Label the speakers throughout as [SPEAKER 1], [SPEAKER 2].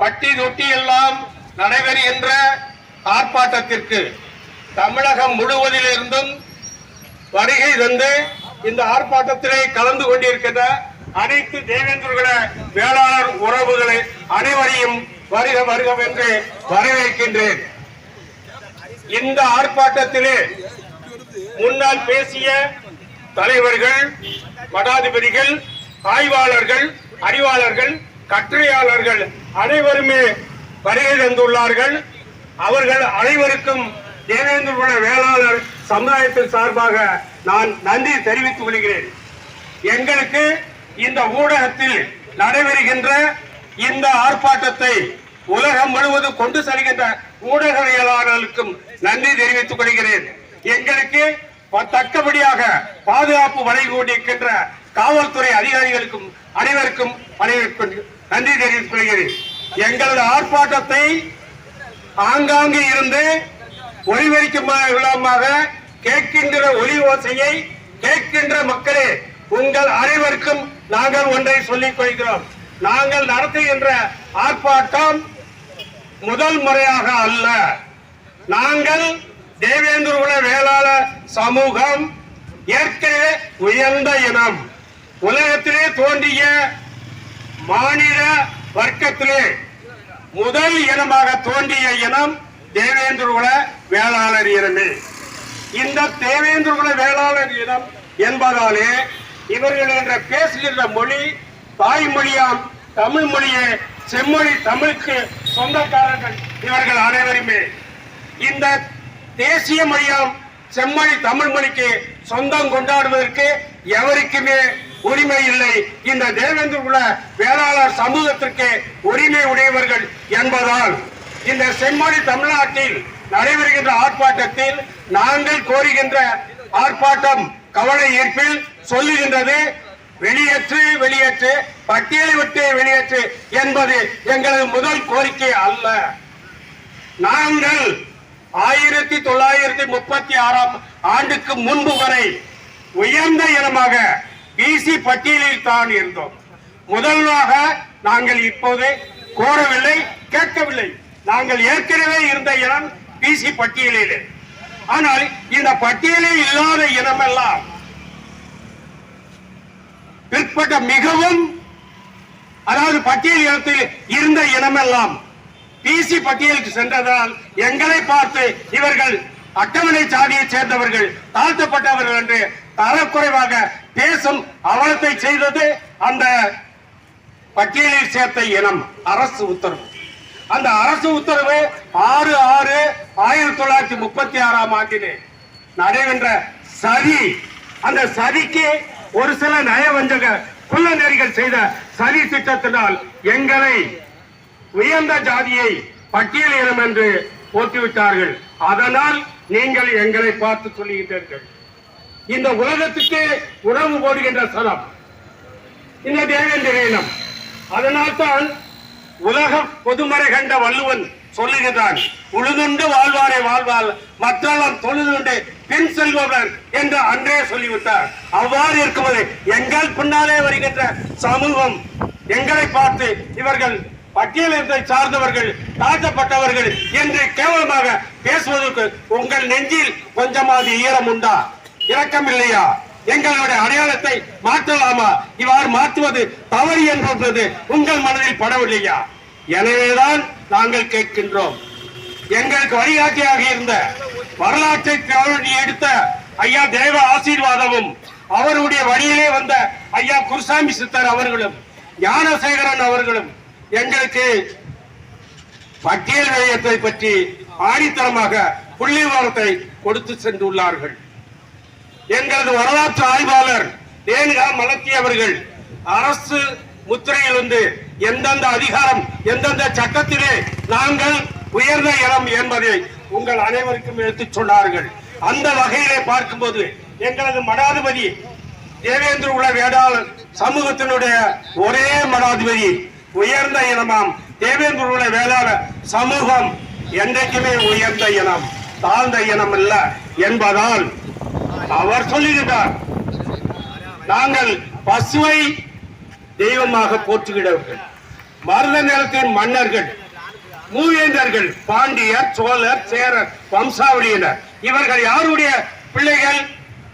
[SPEAKER 1] பட்டி தொட்டி எல்லாம் நடைபெறுகின்ற ஆர்ப்பாட்டத்திற்கு தமிழகம் முழுவதிலிருந்தும் வருகை தந்து இந்த ஆர்ப்பாட்டத்திலே கலந்து கொண்டிருக்கின்ற அனைத்து தேவேந்திரகுல வேளாளர் உறவுகளை அனைவரையும் வருக வருக என்று வரவேற்கின்றேன். இந்த ஆர்ப்பாட்டத்திலே முன்னால் பேசிய தலைவர்கள், மடாதிபதிகள், ஆய்வாளர்கள், அறிவாளர்கள், கட்டுரையாளர்கள் அனைவருமே வருகை தந்துள்ளார்கள். அவர்கள் அனைவருக்கும் தேவேந்திரகுல வேளாளர் சமுதாயத்தின் சார்பாக நான் நன்றி தெரிவித்துக் கொள்கிறேன். எங்களுக்கு இந்த ஊடகத்தில் நடைபெறுகின்ற இந்த ஆர்ப்பாட்டத்தை உலகம் முழுவதும் கொண்டு செல்கின்ற ஊடகவியலாளர்களுக்கும் நன்றி தெரிவித்துக் கொள்கிறேன். எங்களுக்கு தக்கபடியாக பாதுகாப்பு வழங்கி கொண்டிருக்கின்ற காவல்துறை அதிகாரிகளுக்கும் அனைவருக்கும் நன்றி தெரிவித்துக் கொள்கிறேன். எங்களது ஆர்ப்பாட்டத்தை ஆங்காங்கே இருந்து ஒளிபரிக்குமாக கேட்கின்ற ஒலி ஓசையை கேட்கின்ற மக்களே, உங்கள் அனைவருக்கும் நாங்கள் ஒன்றை சொல்லிக் கொள்கிறோம். நாங்கள் நடத்துகின்ற ஆர்ப்பாட்டம் முதல் முறையாக அல்ல. நாங்கள் தேவேந்திரகுல வேளாளர் சமூகம் ஏற்கனவே உயர்ந்த இனம். உலகத்திலே தோன்றிய மாநில வர்க்கத்திலே முதல் இனமாக தோன்றிய இனம் தேவேந்திரகுல வேளாளர் இனமே. இந்த தேவேந்திரகுல வேளாளர் இனம் என்பதாலே இவர்கள் என்ற பேசுகின்ற மொழி தாய்மொழியாம் தமிழ் மொழியே. செம்மொழி தமிழுக்கு சொந்தக்காரர்கள் இவர்கள் அனைவருமே. இந்த தேசிய மொழியாம் செம்மொழி தமிழ் மொழிக்கு சொந்தம் கொண்டாடுவதற்கு எவருக்குமே உரிமை இல்லை. இந்த தேவேந்திரகுல வேளாளர் சமூகத்திற்கு உரிமை உடையவர்கள் என்பதால் இந்த செம்மொழி தமிழ்நாட்டில் நடைபெறுகின்ற ஆர்ப்பாட்டத்தில் நாங்கள் கோருகின்ற ஆர்ப்பாட்டம் கவலை ஈர்ப்பில் சொல்லுகின்றது, வெளியேற்று வெளியேற்று, பட்டியலை விட்டு வெளியேற்று என்பது எங்களது முதல் கோரிக்கை அல்ல. நாங்கள் 1936 ஆண்டுக்கு முன்பு வரை உயர்ந்த இனமாக பிசி பட்டியலில் தான் இருந்தோம். முதல்வாக நாங்கள் இப்போது கோரவில்லை, கேட்கவில்லை. நாங்கள் ஏற்கனவே இருந்த இனம் பிசி பட்டியலிலே. ஆனால் இந்த பட்டியலில் இல்லாத இனமெல்லாம் பிற்பட்ட மிகவும், அதாவது பட்டியல் இனத்தில் இருந்த இனமெல்லாம் பிசி பட்டியலுக்கு சென்றதால் எங்களை பார்த்து இவர்கள் அட்டவணை சாதியை சேர்ந்தவர்கள், தாழ்த்தப்பட்டவர்கள் என்று தரக்குறைவாக பேசும் அவலத்தை செய்தது அந்த பட்டியலில் சேர்த்த இனம் அரசு உத்தரவு. அந்த அரசு உத்தரவு 6/6/1936 ஆண்டிலே நடைபெற்ற சதி. அந்த சதிக்கு ஒரு சில நயவஞ்சக குள்ள நெறிகள் செய்த சதி திட்டத்தினால் எங்களை உயர்ந்த ஜாதியை பட்டியல் இனம் என்று போட்டுவிட்டார்கள். அதனால் நீங்கள் எங்களை பார்த்து சொல்லுகின்றீர்கள். இந்த உலகத்துக்கு உணவு போடுகின்ற சனம் இந்த தேவேந்திர இனம். அதனால்தான் உலக பொதுமறை கண்ட வள்ளுவன் சொல்லுகிறான், உழுதுண்டு வாழ்வாரை வாழ்வார் மற்றெல்லாம் தொழுதுண்டு பின் செல்பவர் என்று அன்றே சொல்லிவிட்டார். அவ்வாறு இருக்கும்போது எங்கள் பின்னாலே வருகின்ற சமூகம் எங்களை பார்த்து இவர்கள் பட்டியலத்தை சார்ந்தவர்கள், தாழ்த்தப்பட்டவர்கள் என்று கேவலமாக பேசுவதற்கு உங்கள் நெஞ்சில் கொஞ்சமாவது ஈரம் உண்டா? இரக்கம் இல்லையா? எங்களுடைய அடையாளத்தை மாற்றலாமா? இவ்வாறு மாற்றுவது தவறு என்பது உங்கள் மனதில் படவில்லையா? எனவேதான் நாங்கள் கேட்கின்றோம். எங்களுக்கு வழிகாட்டியாக இருந்த வரலாற்றை எடுத்த ஐயா தேவ ஆசீர்வாதமும் அவருடைய வழியிலே வந்த ஐயா குருசாமி சித்தர் அவர்களும் ஞானசேகரன் அவர்களும் எங்களுக்கு பட்டியல் நிலையத்தை பற்றி ஆணித்தரமாக புள்ளிவிவரத்தை கொடுத்து சென்றுள்ளார்கள். எங்களது வரலாற்று ஆய்வாளர் தேனிகா மலத்தி அவர்கள் அரசு முத்திரையில் வந்து எந்தெந்த அதிகாரம் எந்தெந்த சட்டத்திலே நாங்கள் உயர்ந்த இடம் என்பதை உங்கள் அனைவருக்கும் எடுத்துச் சொன்னார்கள். அந்த வகையிலே பார்க்கும்போது எங்களது மடாதிபதி தேவேந்திரகுல வேளாளர் சமூகத்தினுடைய ஒரே மடாதிபதி உயர்ந்த இனமாம் தேவேந்திரகுல வேளாளர் சமூகம் என்றைக்குமே உயர்ந்த இனம், தாழ்ந்த இனம் அல்ல என்பதால் அவர் சொல்லுகிறார், நாங்கள் பசுவை தெய்வமாக போற்றுகிறவர்கள், மருத நிலத்தின் மன்னர்கள் மூவேந்தர்கள் பாண்டியர், சோழர், சேரர் வம்சாவளியினர். இவர்கள் யாருடைய பிள்ளைகள்?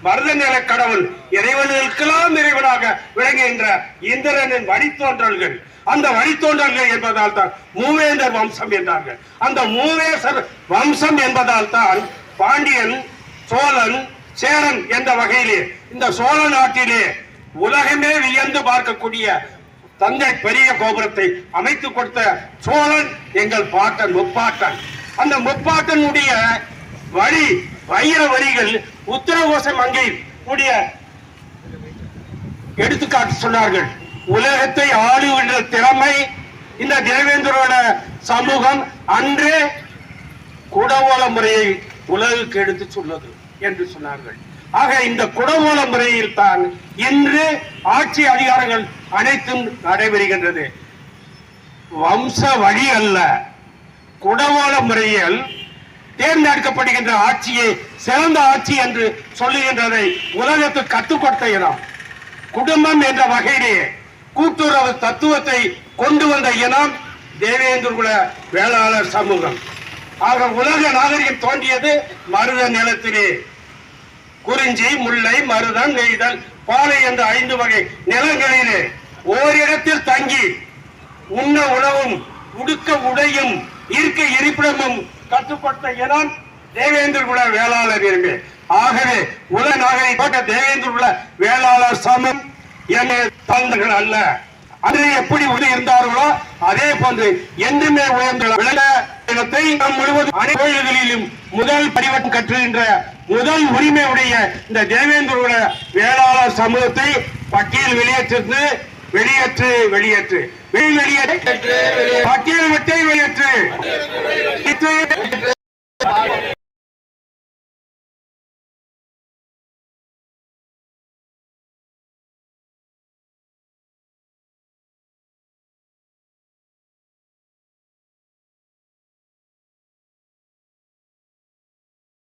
[SPEAKER 1] மருத நில கடவுள் இறைவனுக்கெல்லாம் இறைவனாக விளங்குகின்ற இந்திரனின் வழித்தோன்றல்கள். அந்த வழித்தோன்றல்கள் என்பதால் தான் மூவேந்தர் வம்சம் என்றார்கள். அந்த மூவேசர் வம்சம் என்பதால் தான் பாண்டியன், சோழன், சேரன் என்ற வகையிலே இந்த சோழ நாட்டிலே உலகமே வியந்து பார்க்கக்கூடிய தந்தை பெரிய கோபுரத்தை அமைத்து கொடுத்த சோழன் எங்கள் பாட்டன், முப்பாட்டன். அந்த முப்பாட்டனுடைய வழி வைர வரிகள் உத்தரகோச மங்கை உடைய எடுத்துக்காட்டு சொன்னார்கள். உலகத்தை ஆளுகின்ற திறமை இந்த தேவேந்திரோட சமூகம் அன்றே குடவோல முறையை உலகுக்கு எடுத்து சொன்னது என்று சொன்னார்கள். ஆக இந்த குடவோல முறையில் தான் இன்று ஆட்சி அதிகாரங்கள் அனைத்தும் நடைபெறுகின்றது. வம்ச வழி அல்ல, குடவோல முறையில் தேர்ந்தெடுக்கப்படுகின்ற ஆட்சியை சிறந்த ஆட்சி என்று சொல்லுகின்றதை உலகத்துக்கு கற்றுக் கொடுத்த இனம். குடும்பம் என்ற வகையிலே கூட்டுறவு தத்துவத்தை கொண்டு வந்த இனம் தேவேந்திர குல வேளாளர் சமூகம். ஆக உலக நாகரிகம் தோன்றியது மருத நிலத்திலே. குறிஞ்சி, முல்லை, மருதம், நெய்தல், பாலை என்ற 5 வகை நிலங்களிலே ஓரிடத்தில் தங்கி உண்ண உணவும் உடுக்க உடையும் இருக்க இருப்பிடமும் கட்டுப்பட்ட இனம் தேவேந்திர குல வேளாளர் இனமே. ஆகவே உலக நாகரிக தேவேந்திர குல வேளாளர் சமம் என தாழ்ந்தர்கள் அல்ல. அது எப்படி இருந்தார்களோ அதே போன்று என்றுமே உயர்ந்த இனத்தை நாம் முழுவதும் அனைத்து கோயில்களிலும் முதல் பரிவட்டம் கற்றுகின்ற முதல் உரிமை உடைய இந்த தேவேந்திர குல வேளாளர் சமூகத்தை பட்டியல் வெளியேற்று வெளியேற்று வெளியேற்று வெளியேற்று பட்டியல் விட்டை வெளியேற்று